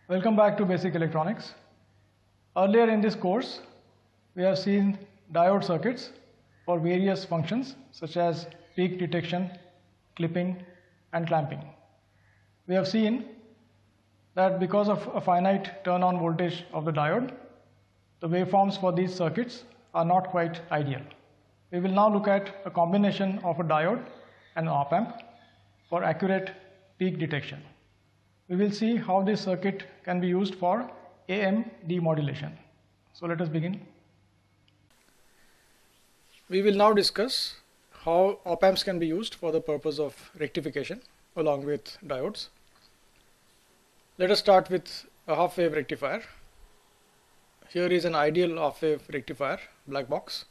Welcome back to Basic Electronics. Earlier in this course, we have seen diode circuits for various functions such as peak detection, clipping, and clamping. We have seen that because of a finite turn-on voltage of the diode, the waveforms for these circuits are not quite ideal. We will now look at a combination of a diode and an op-amp for accurate peak detection. We will see how this circuit can be used for AM demodulation. So let us begin. We will now discuss how op-amps can be used for the purpose of rectification along with diodes. Let us start with a half-wave rectifier. Here is an ideal half-wave rectifier, black box.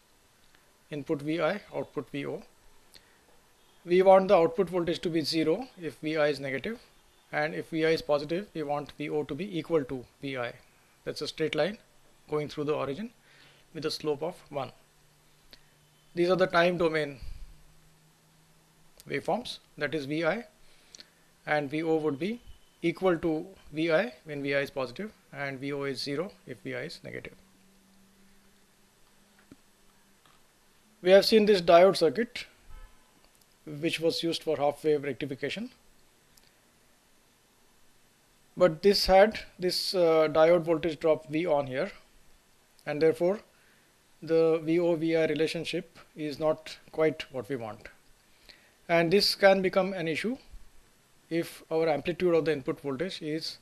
Input Vi, output Vo. We want the output voltage to be 0 if Vi is negative, and if Vi is positive, we want Vo to be equal to Vi. That's a straight line going through the origin with a slope of 1. These are the time domain waveforms, that is Vi, and Vo would be equal to Vi when Vi is positive, and Vo is 0 if Vi is negative. We have seen this diode circuit which was used for half-wave rectification, but this had this diode voltage drop V on here, and therefore the VO-Vi relationship is not quite what we want, and this can become an issue if our amplitude of the input voltage is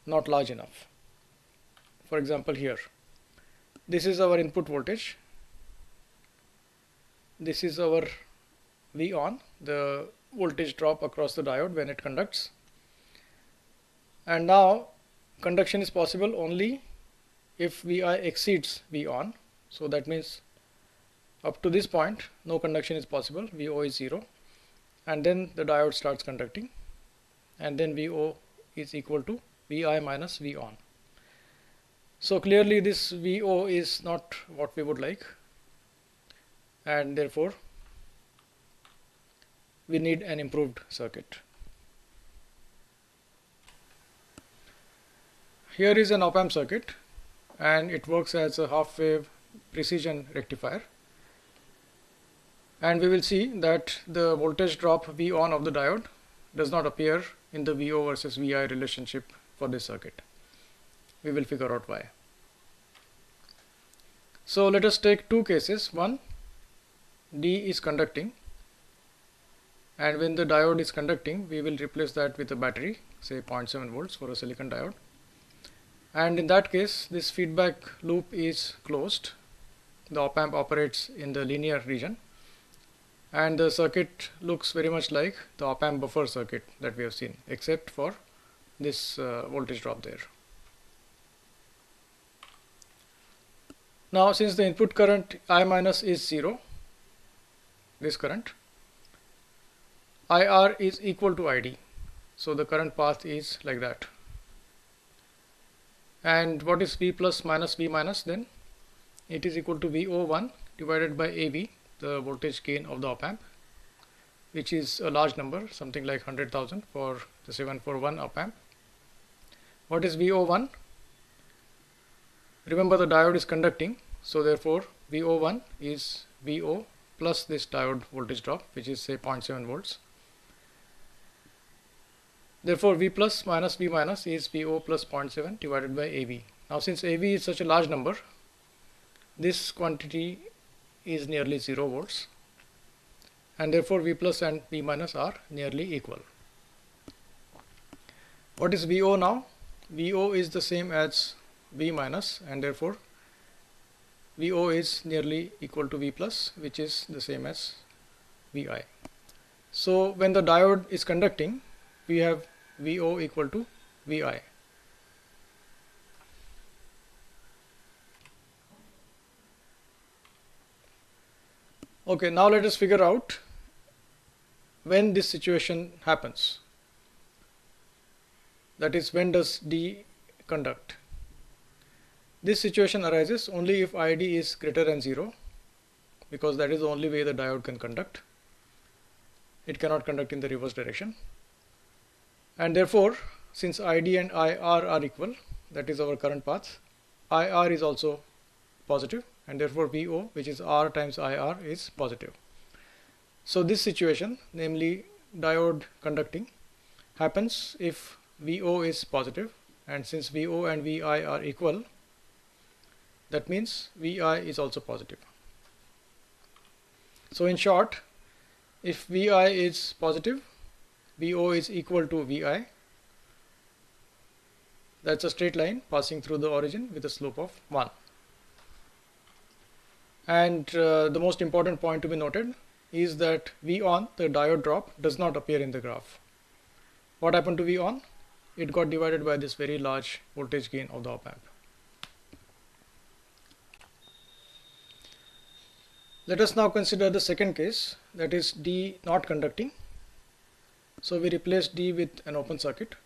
not large enough. For example, here this is our input voltage, this is our V on, the voltage drop across the diode when it conducts, and now conduction is possible only if Vi exceeds V on. So that means up to this point no conduction is possible, Vo is 0, and then the diode starts conducting, and then Vo is equal to Vi minus V on. So clearly this Vo is not what we would like, and therefore we need an improved circuit. Here is an op-amp circuit, and it works as a half-wave precision rectifier, and we will see that the voltage drop V on of the diode does not appear in the Vo versus Vi relationship for this circuit. We will figure out why. So let us take two cases. One, D is conducting, and when the diode is conducting, we will replace that with a battery, say 0.7 volts for a silicon diode, and in that case this feedback loop is closed. The op-amp operates in the linear region, and the circuit looks very much like the op-amp buffer circuit that we have seen, except for this voltage drop there. Now since the input current I minus is 0, this current, IR is equal to ID, so the current path is like that. And what is V plus minus V minus then? It is equal to VO1 divided by AV, the voltage gain of the op-amp, which is a large number, something like 100,000 for the 741 op-amp. What is VO1? Remember, the diode is conducting, so therefore VO1 is VO plus this diode voltage drop, which is say 0.7 volts. Therefore V plus minus V minus is VO plus 0.7 divided by AV. Now since AV is such a large number, this quantity is nearly 0 volts, and therefore V plus and V minus are nearly equal. What is VO now? VO is the same as V minus, and therefore VO is nearly equal to V plus, which is the same as Vi. So when the diode is conducting, we have VO equal to Vi. Okay, now let us figure out when this situation happens. That is, when does D conduct? This situation arises only if ID is greater than 0, because that is the only way the diode can conduct. It cannot conduct in the reverse direction. And therefore since ID and IR are equal, that is our current path, IR is also positive, and therefore VO, which is R times IR, is positive. So this situation, namely diode conducting, happens if VO is positive, and since VO and VI are equal, that means VI is also positive. So in short, if VI is positive, VO is equal to VI. That's a straight line passing through the origin with a slope of 1. And the most important point to be noted is that V on, the diode drop, does not appear in the graph. What happened to V on? It got divided by this very large voltage gain of the op amp. Let us now consider the second case, that is D not conducting. So we replace D with an open circuit.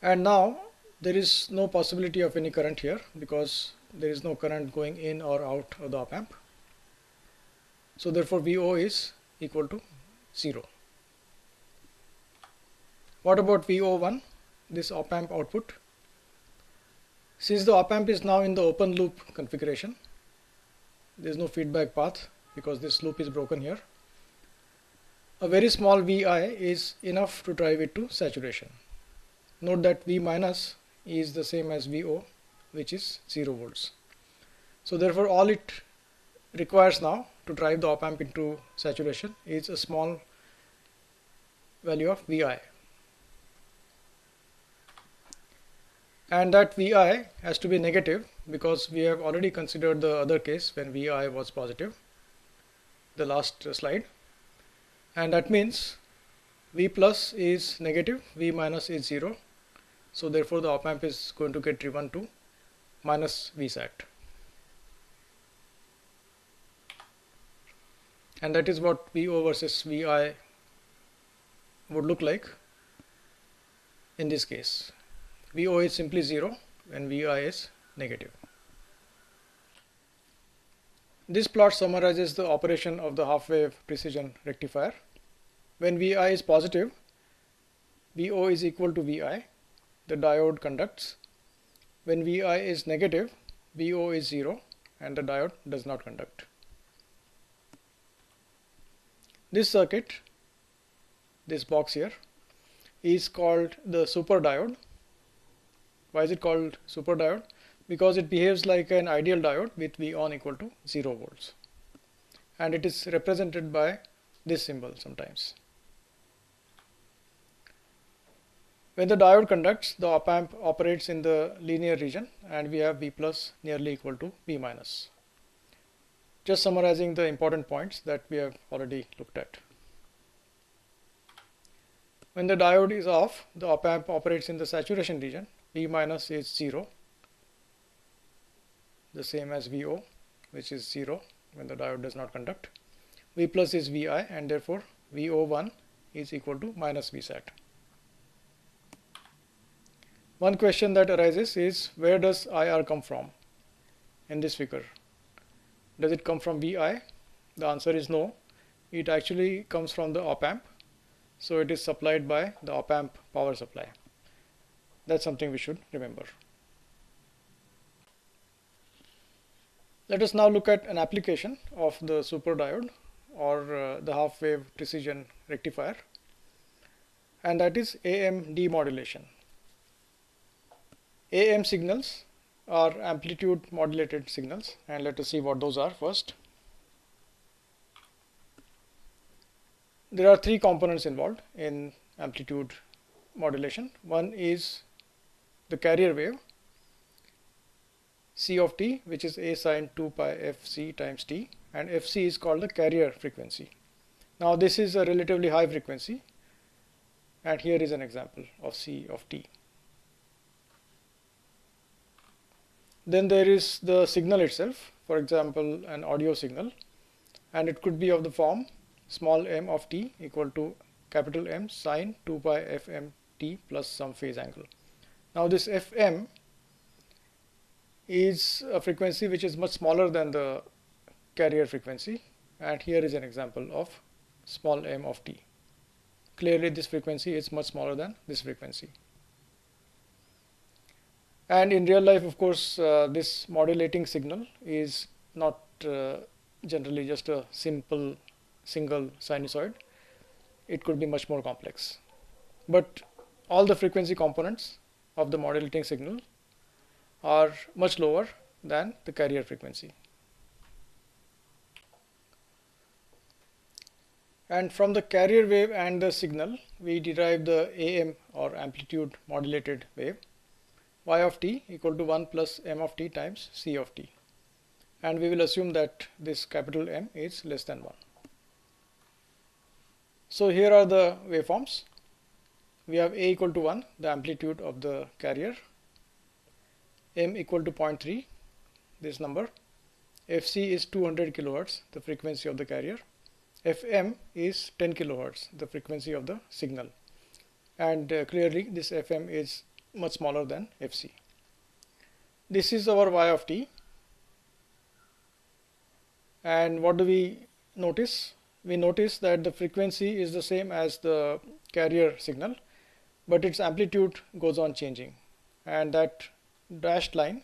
And now there is no possibility of any current here because there is no current going in or out of the op amp. So therefore VO is equal to 0. What about VO1, this op amp output? Since the op amp is now in the open loop configuration, there is no feedback path because this loop is broken here. A very small VI is enough to drive it to saturation. Note that V minus is the same as VO, which is 0 volts. So therefore all it requires now to drive the op amp into saturation is a small value of VI. And that VI has to be negative because we have already considered the other case when VI was positive, the last slide. And that means V plus is negative, V minus is 0. So therefore the op amp is going to get driven to minus Vsat. And that is what VO versus VI would look like in this case. VO is simply 0 and VI is negative. This plot summarizes the operation of the half-wave precision rectifier. When VI is positive, VO is equal to VI. The diode conducts. When VI is negative, VO is 0 and the diode does not conduct. This circuit, this box here, is called the super diode. Why is it called super diode? Because it behaves like an ideal diode with V on equal to 0 volts. And it is represented by this symbol sometimes. When the diode conducts, the op amp operates in the linear region and we have V plus nearly equal to V minus. Just summarizing the important points that we have already looked at. When the diode is off, the op amp operates in the saturation region. V minus is 0, the same as VO, which is 0 when the diode does not conduct. V plus is VI and therefore VO1 is equal to minus Vsat. One question that arises is, where does IR come from in this figure? Does it come from VI? The answer is no. It actually comes from the op amp. So it is supplied by the op amp power supply. That's something we should remember. Let us now look at an application of the super diode or the half-wave precision rectifier, and that is AM demodulation. AM signals are amplitude modulated signals, and let us see what those are first. There are three components involved in amplitude modulation. One is the carrier wave C of t, which is a sine 2 pi fc times t, and fc is called the carrier frequency. Now this is a relatively high frequency, and here is an example of C of t. Then there is the signal itself, for example an audio signal, and it could be of the form small m of t equal to capital M sine 2 pi fm t plus some phase angle. Now this fm is a frequency which is much smaller than the carrier frequency, and here is an example of small m of t. clearly this frequency is much smaller than this frequency. And in real life, of course, this modulating signal is not generally just a simple single sinusoid. It could be much more complex. But all the frequency components of the modulating signal are much lower than the carrier frequency. And from the carrier wave and the signal, we derive the AM or amplitude modulated wave, y of t equal to 1 plus m of t times c of t. And we will assume that this capital M is less than 1. So here are the waveforms. We have A equal to 1, the amplitude of the carrier, M equal to 0.3, this number, Fc is 200 kilohertz, the frequency of the carrier, Fm is 10 kilohertz, the frequency of the signal. And clearly this Fm is much smaller than Fc. This is our y of t. And what do we notice? We notice that the frequency is the same as the carrier signal, but its amplitude goes on changing. And that dashed line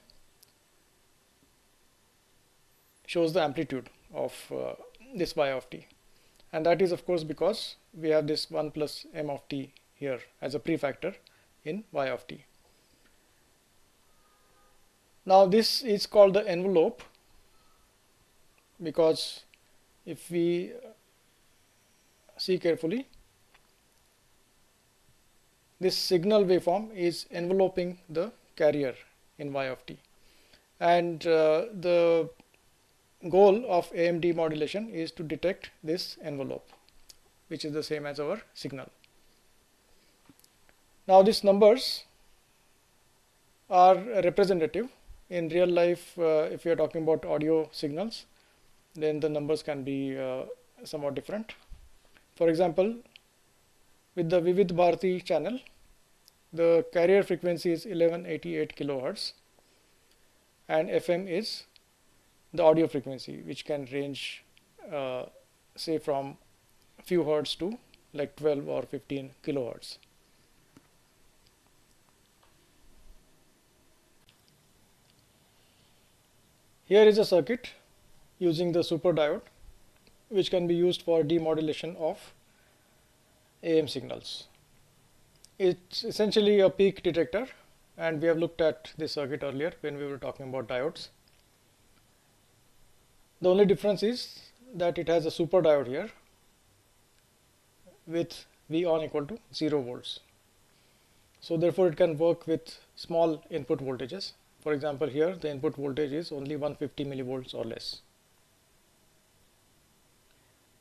shows the amplitude of this y of t. And that is of course because we have this 1 plus m of t here as a prefactor in y of t. Now this is called the envelope, because if we see carefully, this signal waveform is enveloping the carrier in y of t. And the goal of AM demodulation is to detect this envelope, which is the same as our signal. Now these numbers are representative. In real life, if you are talking about audio signals, then the numbers can be somewhat different. For example, with the Vivid Bharati channel, the carrier frequency is 1188 kilohertz and FM is the audio frequency, which can range say from a few hertz to like 12 or 15 kilohertz. Here is a circuit using the super diode, which can be used for demodulation of AM signals. It's essentially a peak detector, and we have looked at this circuit earlier when we were talking about diodes. The only difference is that it has a super diode here with V on equal to 0 volts. So therefore it can work with small input voltages. For example, here the input voltage is only 150 millivolts or less.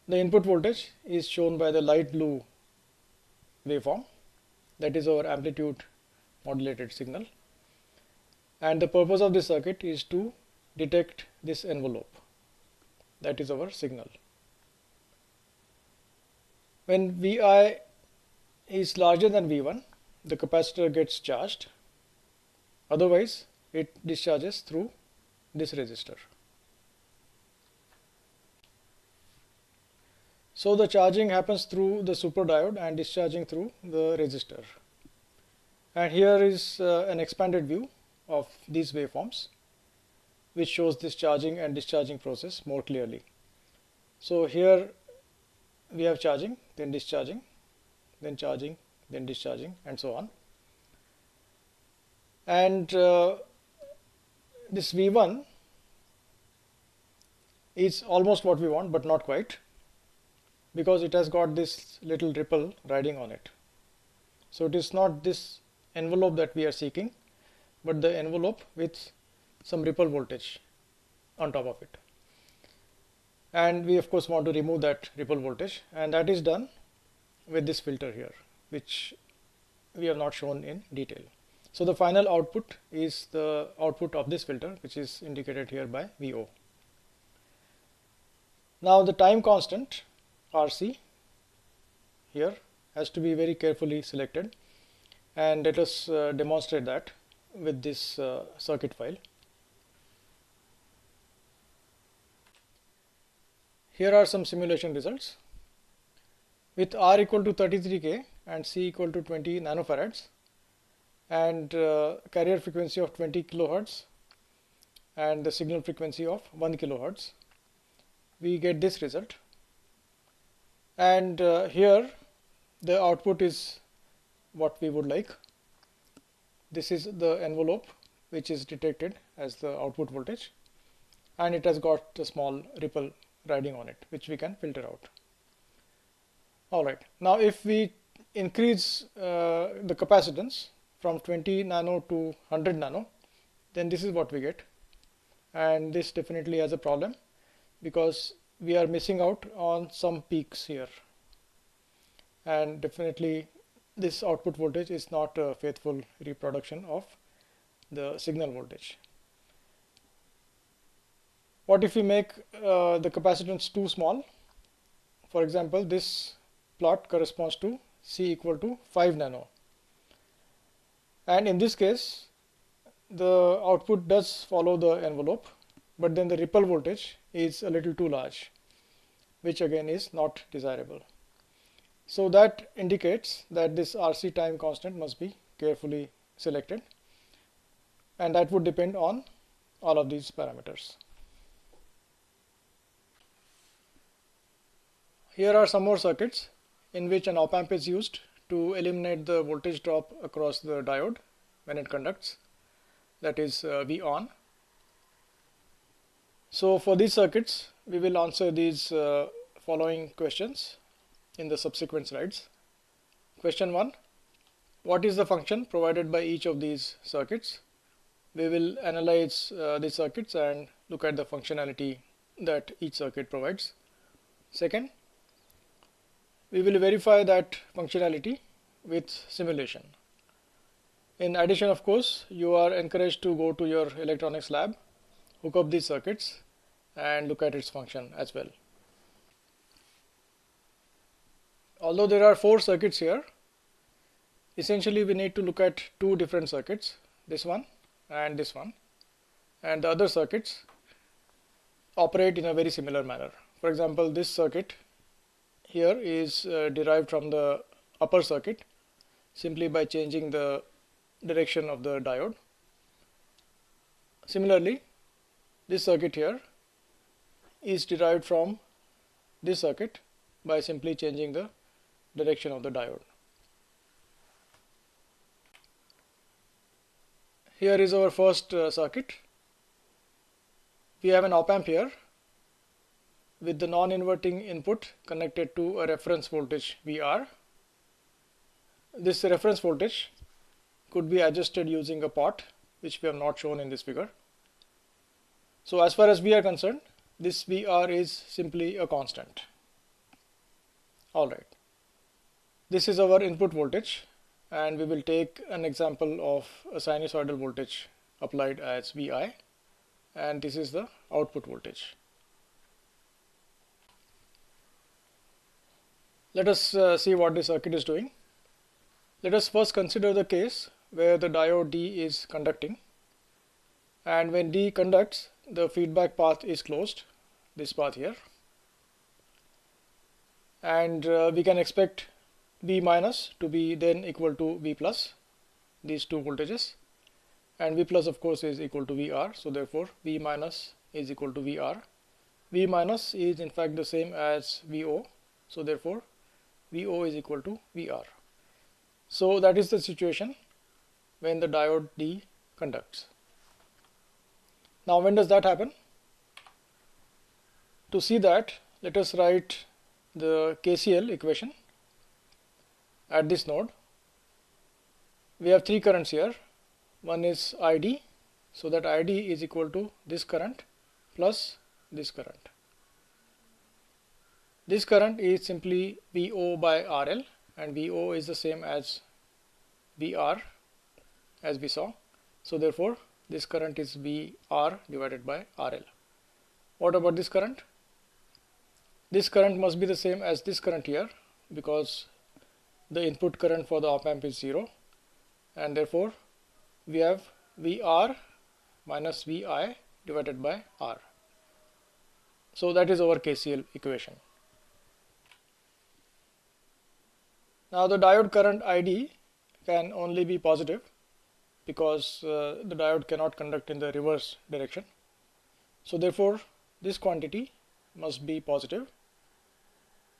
The input voltage is shown by the light blue waveform, that is our amplitude modulated signal. And the purpose of this circuit is to detect this envelope, that is our signal. When Vi is larger than V1, the capacitor gets charged. Otherwise, it discharges through this resistor. So the charging happens through the super diode and discharging through the resistor. And here is an expanded view of these waveforms, which shows this charging and discharging process more clearly. So here we have charging, then discharging, then charging, then discharging, and so on. And this V1 is almost what we want, but not quite, because it has got this little ripple riding on it. So it is not this envelope that we are seeking, but the envelope with some ripple voltage on top of it. And we of course want to remove that ripple voltage, and that is done with this filter here, which we have not shown in detail. So the final output is the output of this filter, which is indicated here by VO. Now the time constant RC here has to be very carefully selected, and let us demonstrate that with this circuit file. Here are some simulation results. With R equal to 33K and C equal to 20 nanofarads and carrier frequency of 20 kilohertz and the signal frequency of 1 kilohertz, we get this result. And here the output is what we would like. This is the envelope which is detected as the output voltage, and it has got a small ripple riding on it, which we can filter out. Alright, now if we increase the capacitance from 20 nano to 100 nano, then this is what we get. And this definitely has a problem because we are missing out on some peaks here. And definitely this output voltage is not a faithful reproduction of the signal voltage. What if we make the capacitance too small? For example, this plot corresponds to C equal to 5 nano. And in this case, the output does follow the envelope, but then the ripple voltage is a little too large, which again is not desirable. So that indicates that this RC time constant must be carefully selected, and that would depend on all of these parameters. Here are some more circuits in which an op-amp is used to eliminate the voltage drop across the diode when it conducts, that is V on. So for these circuits, we will answer these following questions in the subsequent slides. Question 1. What is the function provided by each of these circuits? We will analyze these circuits and look at the functionality that each circuit provides. Second, we will verify that functionality with simulation. In addition, of course, you are encouraged to go to your electronics lab, hook up these circuits and look at its function as well. Although there are 4 circuits here, essentially we need to look at 2 different circuits, this one and this one, and the other circuits operate in a very similar manner. For example, this circuit here is derived from the upper circuit simply by changing the direction of the diode. Similarly, this circuit here is derived from this circuit by simply changing the direction of the diode. Here is our first circuit. We have an op-amp here with the non-inverting input connected to a reference voltage VR. This reference voltage could be adjusted using a pot, which we have not shown in this figure. So as far as we are concerned, this VR is simply a constant. Alright, this is our input voltage, and we will take an example of a sinusoidal voltage applied as Vi, and this is the output voltage. Let us see what this circuit is doing. Let us first consider the case where the diode D is conducting, and when D conducts, the feedback path is closed, this path here, and we can expect V minus to be then equal to V plus, these 2 voltages, and V plus of course is equal to VR, so therefore V minus is equal to VR. V minus is in fact the same as VO, so therefore VO is equal to VR. So that is the situation when the diode D conducts. Now when does that happen? To see that, let us write the KCL equation at this node. We have 3 currents here. One is ID, so that ID is equal to this current plus this current. This current is simply VO by RL, and VO is the same as VR as we saw. So therefore this current is VR divided by RL. What about this current? This current must be the same as this current here, because the input current for the op-amp is 0, and therefore we have VR minus Vi divided by R. So that is our KCL equation. Now the diode current ID can only be positive because the diode cannot conduct in the reverse direction. So therefore this quantity must be positive,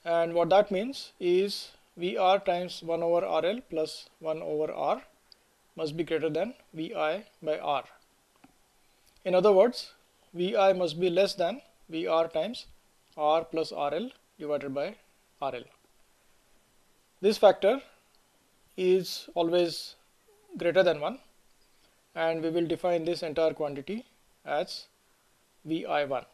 and what that means is VR times 1 over RL plus 1 over R must be greater than VI by R. In other words, VI must be less than VR times R plus RL divided by RL. This factor is always greater than 1, and we will define this entire quantity as VI1.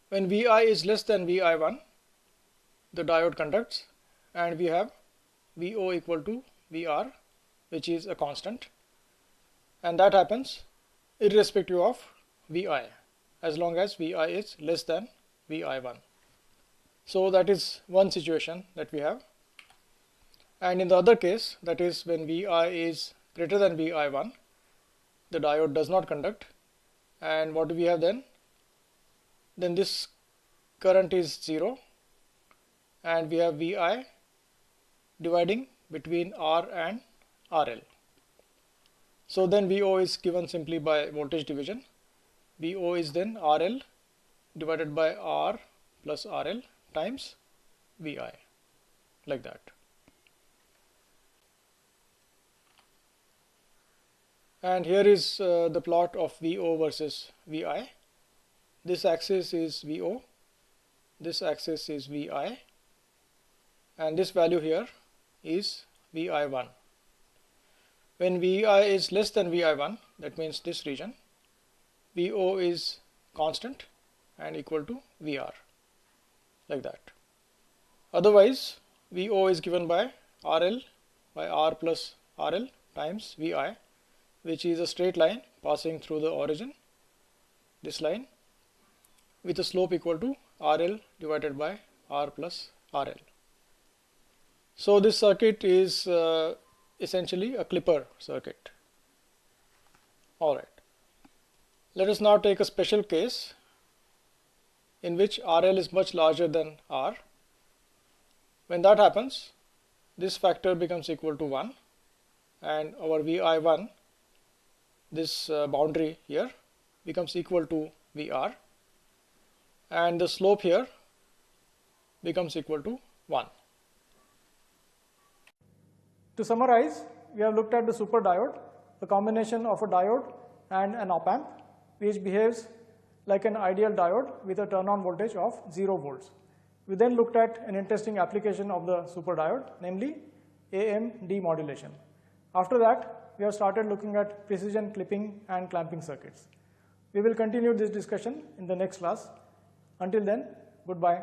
When Vi is less than Vi1, the diode conducts, and we have Vo equal to Vr, which is a constant, and that happens irrespective of Vi, as long as Vi is less than Vi1. So that is one situation that we have. And in the other case, that is when Vi is greater than Vi1, the diode does not conduct, and what do we have then? Then this current is 0, and we have Vi dividing between R and RL. So then Vo is given simply by voltage division. Vo is then RL divided by R plus RL times Vi, like that. And here is the plot of Vo versus Vi. This axis is Vo, this axis is Vi, and this value here is Vi1. When Vi is less than Vi1, that means this region, Vo is constant and equal to Vr, like that. Otherwise, Vo is given by RL by R plus RL times Vi, which is a straight line passing through the origin, this line, with a slope equal to RL divided by R plus RL. So this circuit is essentially a clipper circuit. Alright. Let us now take a special case in which RL is much larger than R. When that happens, this factor becomes equal to 1, and our Vi1, this boundary here, becomes equal to Vr, and the slope here becomes equal to 1. To summarize, we have looked at the super diode, the combination of a diode and an op amp, which behaves like an ideal diode with a turn-on voltage of 0 volts. We then looked at an interesting application of the super diode, namely AM demodulation. After that, we have started looking at precision clipping and clamping circuits. We will continue this discussion in the next class. Until then, goodbye.